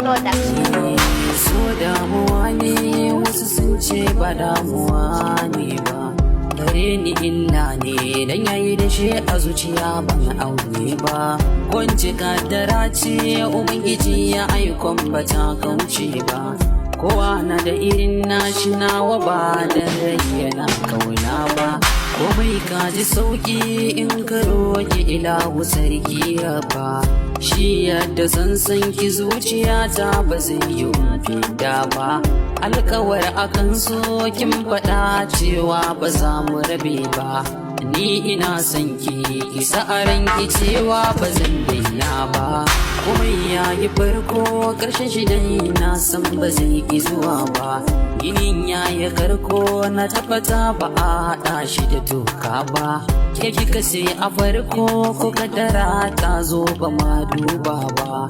Production. So damuwa ne wasu sun ce ba damuwa ne ba, gare ni illa ne dan yayi da shi a zuciya ban aure ba. Kwanci kaddara ce ubangiji ya aikon ba ta kauce ba, kowa na da irin nashi nawa ba da yana kauna ba. Komai ka ji sauki in ka roƙi ilahu sarki rabba, shi yadda san ki zuciyata ba zai yi fida ba. Alkawar akan so kin faɗa cewa ba za mu rabe ba, ni ina son ki isa a ranki cewa ba zan daina ba. Komai ya yi farko ƙarshen shi dai na san ba zai ki zuwa ba, ginin ya yi karko na tabbata ba a haɗa shi da doka ba. Ke kika sai a farko ko kadara ta zo ba ma duba ba.